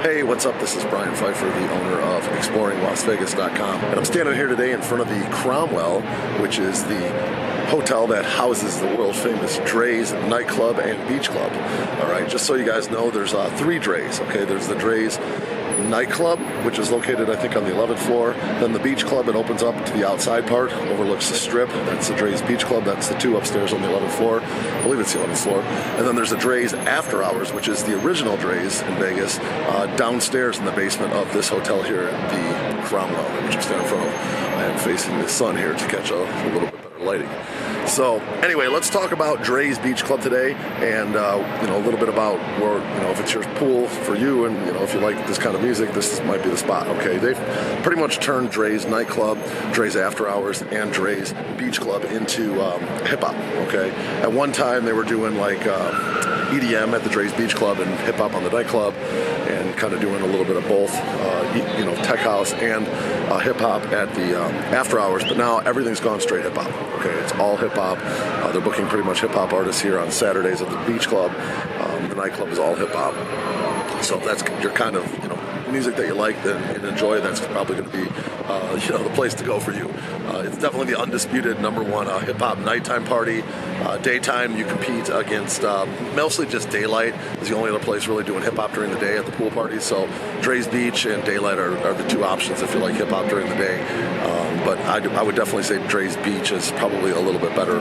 Hey, what's up? This is Brian Pfeiffer, the owner of ExploringLasVegas.com. And I'm standing here today in front of the Cromwell, which is the hotel that houses the world-famous Drais Nightclub and Beach Club. All right, just so you guys know, there's three Drais, okay? There's the Drais Nightclub, which is located, I think, on the 11th floor. Then the Beach Club, it opens up to the outside part, overlooks the strip. That's the Drais Beachclub. That's the two upstairs on the 11th floor. I believe it's the 11th floor. And then there's the Drais After Hours, which is the original Drais in Vegas, downstairs in the basement of this hotel here at the Cromwell, which I'm standing in front of. I am facing the sun here to catch a little bit better lighting. So anyway, let's talk about Drais Beach Club today, and a little bit about where, if it's your pool for you, and if you like this kind of music, this might be the spot. Okay, they've pretty much turned Drais Nightclub, Drais After Hours, and Drais Beach Club into hip hop. Okay, at one time they were doing like EDM at the Drais Beach Club and hip hop on the nightclub, and kind of doing a little bit of both, tech house and hip hop at the after hours. But now everything's gone straight hip hop. Okay, it's all hip hop. They're booking pretty much hip hop artists here on Saturdays at the Beach Club. The nightclub is all hip hop. So if that's your kind of music that you like and enjoy, that's probably going to be the place to go for you. It's definitely the undisputed #1 hip hop nighttime party. Daytime you compete against mostly just Daylight is the only other place really doing hip hop during the day at the pool parties. So Drais Beach and Daylight are the two options if you like hip hop during the day. But I would definitely say Drais Beach is probably a little bit better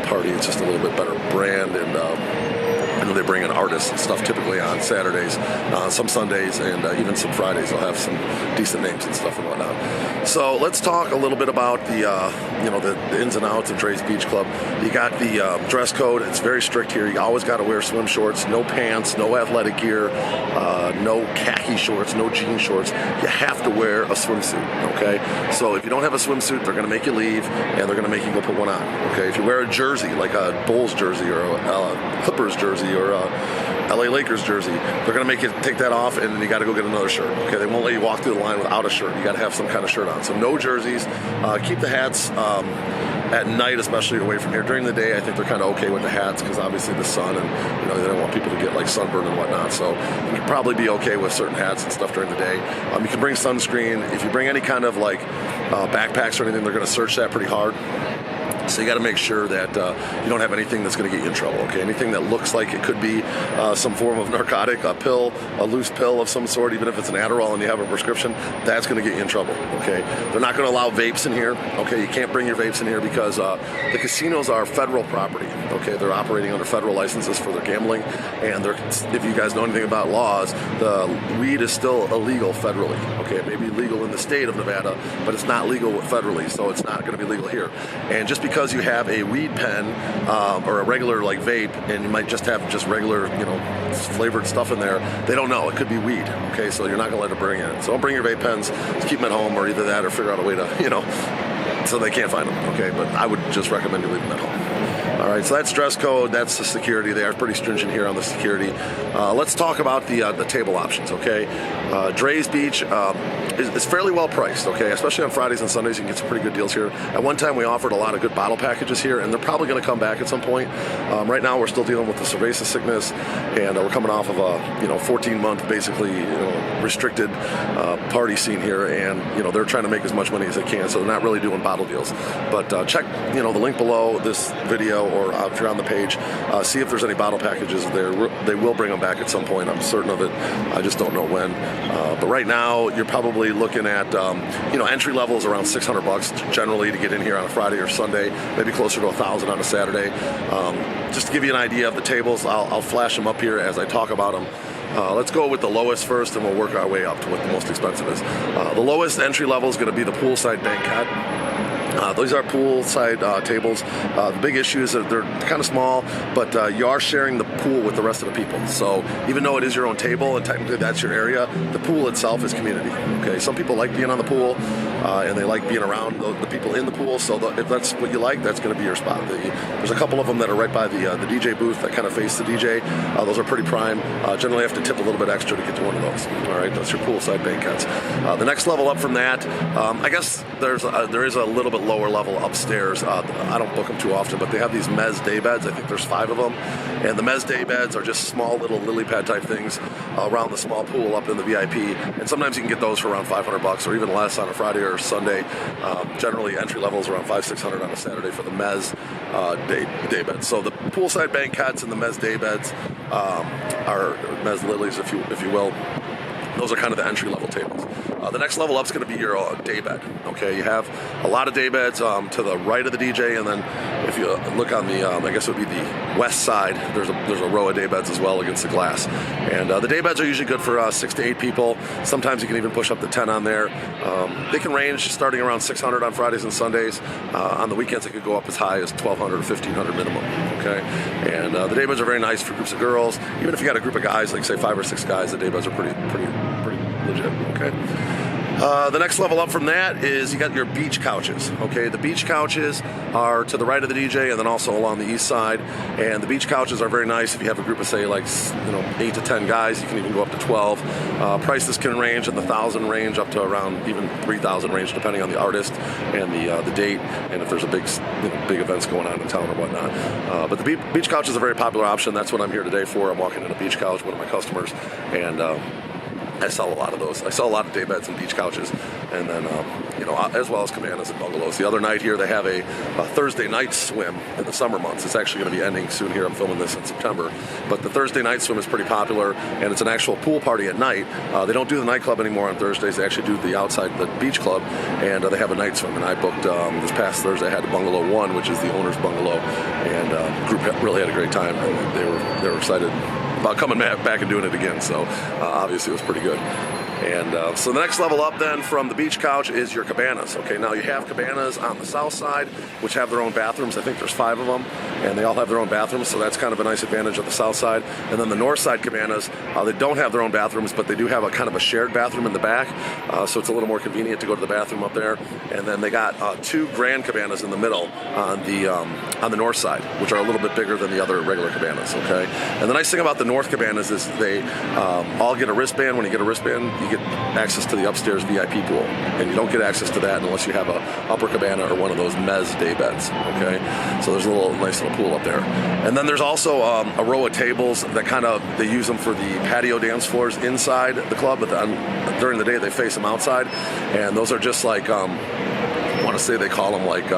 party. It's just a little bit better brand, and I know they bring in artists and stuff typically on Saturdays, some Sundays, and even some Fridays. They'll have some decent names and stuff and whatnot. So let's talk a little bit about the ins and outs of Drais Beach Club. You got the dress code. It's very strict here. You always got to wear swim shorts, no pants, no athletic gear, no khaki shorts, no jean shorts. You have to wear a swimsuit, okay? So if you don't have a swimsuit, they're going to make you leave, and they're going to make you go put one on, okay? If you wear a jersey, like a Bulls jersey or a Clippers jersey or a LA Lakers jersey, they're going to make you take that off, and then you got to go get another shirt, okay? They won't let you walk through the line without a shirt. You got to have some kind of shirt on. So no jerseys. Keep the hats at night, especially away from here. During the day, I think they're kind of okay with the hats because obviously the sun, and they don't want people to get like sunburn and whatnot. So you can probably be okay with certain hats and stuff during the day. You can bring sunscreen. If you bring any kind of like backpacks or anything, they're going to search that pretty hard. So you got to make sure that you don't have anything that's going to get you in trouble, okay? Anything that looks like it could be some form of narcotic, a pill, a loose pill of some sort, even if it's an Adderall and you have a prescription, that's going to get you in trouble, okay? They're not going to allow vapes in here, okay? You can't bring your vapes in here because the casinos are federal property, okay? They're operating under federal licenses for their gambling, and if you guys know anything about laws, the weed is still illegal federally, okay? It may be legal in the state of Nevada, but it's not legal federally, so it's not going to be legal here. And just because you have a weed pen or a regular like vape, and you might just have just regular flavored stuff in there, they don't know. It could be weed, okay? So you're not going to let it bring it. So don't bring your vape pens. Just keep them at home, or either that or figure out a way to, so they can't find them, okay? But I would just recommend you leave them at home. All right, so that's dress code. That's the security. They are pretty stringent here on the security. Let's talk about the table options, okay? Drais Beach is fairly well priced, okay? Especially on Fridays and Sundays, you can get some pretty good deals here. At one time, we offered a lot of good bottle packages here, and they're probably going to come back at some point. Right now, we're still dealing with the cerveza sickness, and we're coming off of a 14-month basically restricted party scene here, and they're trying to make as much money as they can, so they're not really doing bottle deals. But check the link below this video, or if you're on the page, see if there's any bottle packages there. They will bring them back at some point. I'm certain of it. I just don't know when. But right now, you're probably looking at entry level is around $600 generally to get in here on a Friday or Sunday, maybe closer to $1,000 on a Saturday. Just to give you an idea of the tables, I'll flash them up here as I talk about them. Let's go with the lowest first, and we'll work our way up to what the most expensive is. The lowest entry level is going to be the Poolside Banquette. These are poolside tables. The big issue is that they're kind of small, but you are sharing the pool with the rest of the people. So even though it is your own table and technically that's your area, the pool itself is community. Okay, some people like being on the pool and they like being around the people in the pool. So if that's what you like, that's going to be your spot. There's a couple of them that are right by the DJ booth that kind of face the DJ. Those are pretty prime. Generally, you have to tip a little bit extra to get to one of those. All right, that's your poolside banquettes. The next level up from that, I guess there is a little bit lower level upstairs. I don't book them too often, but they have these Mesa Daybeds. I think there's 5 of them. And the Mesa Daybeds are just small little lily pad type things around the small pool up in the VIP. And sometimes you can get those for around $500 or even less on a Friday or Sunday. Generally, entry level is around $500-600 on a Saturday for the Mesa Daybeds. So the poolside banquettes and the Mesa Daybeds are Mesa lilies, if you will. Those are kind of the entry-level tables. The next level up is going to be your daybed. Okay, you have a lot of daybeds to the right of the DJ, and then if you look on the, I guess it would be the west side, there's a row of daybeds as well against the glass. And the daybeds are usually good for 6 to 8 people. Sometimes you can even push up to 10 on there. They can range starting around $600 on Fridays and Sundays. On the weekends, it could go up as high as $1,200 or $1,500 minimum. Okay, and the daybeds are very nice for groups of girls. Even if you got a group of guys, like say 5 or 6 guys, the daybeds are pretty legit. Okay. The next level up from that is you got your beach couches. Okay, the beach couches are to the right of the DJ and then also along the east side. And the beach couches are very nice if you have a group of say like 8 to 10 guys. You can even go up to 12. Prices can range in the $1,000 range up to around even $3,000 range depending on the artist and the date and if there's a big events going on in town or whatnot. But the beach couch is a very popular option. That's what I'm here today for. I'm walking in a beach couch, one of my customers, and I sell a lot of those. I sell a lot of daybeds and beach couches, and then as well as cabanas and bungalows. The other night here they have a Thursday night swim in the summer months. It's actually going to be ending soon here. I'm filming this in September, but the Thursday night swim is pretty popular, and it's an actual pool party at night. They don't do the nightclub anymore on Thursdays. They actually do the outside the beach club, and they have a night swim. And I booked this past Thursday. I had Bungalow 1, which is the owner's bungalow, and the group really had a great time. And they were excited about coming back and doing it again. So obviously it was pretty good. And so the next level up then from the beach couch is your cabanas. Okay, now you have cabanas on the south side, which have their own bathrooms. I think there's 5 of them, and they all have their own bathrooms, so that's kind of a nice advantage of the south side. And then the north side cabanas, they don't have their own bathrooms, but they do have a kind of a shared bathroom in the back, so it's a little more convenient to go to the bathroom up there. And then they got 2 grand cabanas in the middle on the north side, which are a little bit bigger than the other regular cabanas. Okay, and the nice thing about the north cabanas is they all get a wristband. When you get a wristband, you get access to the upstairs VIP pool, and you don't get access to that unless you have a upper cabana or one of those Mesa Daybeds. Okay, so there's a nice little pool up there, and then there's also a row of tables that they use them for the patio dance floors inside the club, but during the day they face them outside, and those are just like I want to say they call them like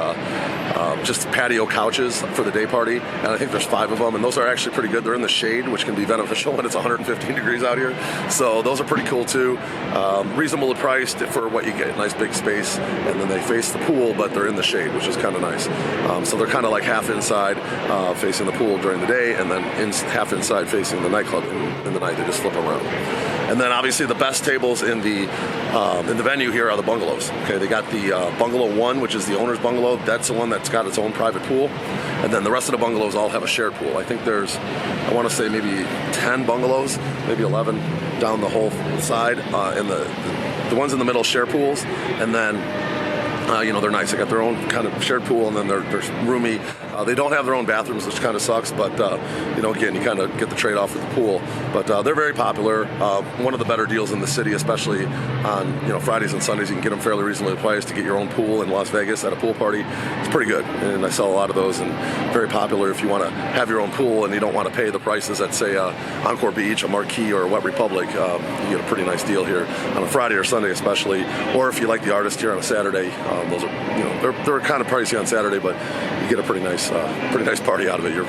just patio couches for the day party, and I think there's 5 of them, and those are actually pretty good. They're in the shade, which can be beneficial when it's 115 degrees out here, so those are pretty cool too. Reasonably priced for what you get, nice big space, and then they face the pool, but they're in the shade, which is kind of nice. So they're kind of like half inside facing the pool during the day, and then half inside facing the nightclub in the night. They just flip around. And then obviously the best tables in the venue here are the bungalows. Okay, they got the Bungalow 1, which is the owner's bungalow. That's the one that's got its own private pool. And then the rest of the bungalows all have a shared pool. I think there's, I want to say maybe 10 bungalows, maybe 11 down the whole side. And the ones in the middle share pools. And then they're nice. They got their own kind of shared pool, and then they're roomy. They don't have their own bathrooms, which kind of sucks, but, again, you kind of get the trade-off with the pool. But they're very popular. One of the better deals in the city, especially on, Fridays and Sundays. You can get them fairly reasonably priced to get your own pool in Las Vegas at a pool party. It's pretty good, and I sell a lot of those, and very popular if you want to have your own pool and you don't want to pay the prices at, say, Encore Beach, a Marquee, or a Wet Republic. You get a pretty nice deal here on a Friday or Sunday especially, or if you like the artist here on a Saturday. Those are, they're kind of pricey on Saturday, but you get a pretty nice party out of it. You're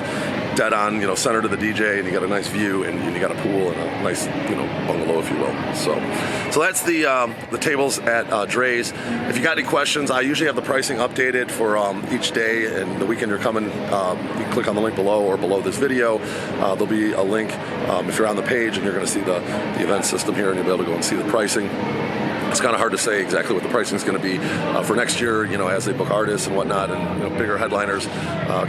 dead on, center to the DJ, and you got a nice view, and you got a pool and a nice, bungalow, if you will. So that's the tables at Drais. If you got any questions, I usually have the pricing updated for each day, and the weekend you're coming, you click on the link below or below this video. There'll be a link if you're on the page, and you're going to see the event system here, and you'll be able to go and see the pricing. It's kind of hard to say exactly what the pricing is going to be for next year, as they book artists and whatnot, and bigger headliners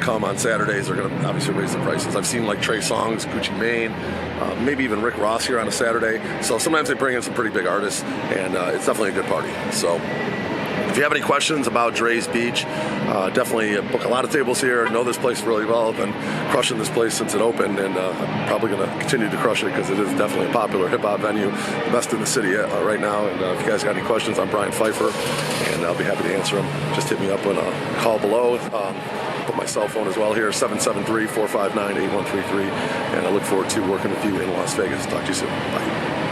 come on Saturdays. They're going to obviously raise the prices. I've seen like Trey Songz, Gucci Mane, maybe even Rick Ross here on a Saturday. So sometimes they bring in some pretty big artists, and it's definitely a good party. So If you have any questions about Drais Beach, definitely book a lot of tables here. Know this place really well. I've been crushing this place since it opened, and I'm probably going to continue to crush it because it is definitely a popular hip-hop venue, the best in the city right now. And if you guys got any questions, I'm Brian Pfeiffer, and I'll be happy to answer them. Just hit me up on a call below. Put my cell phone as well here, 773-459-8133, and I look forward to working with you in Las Vegas. Talk to you soon. Bye.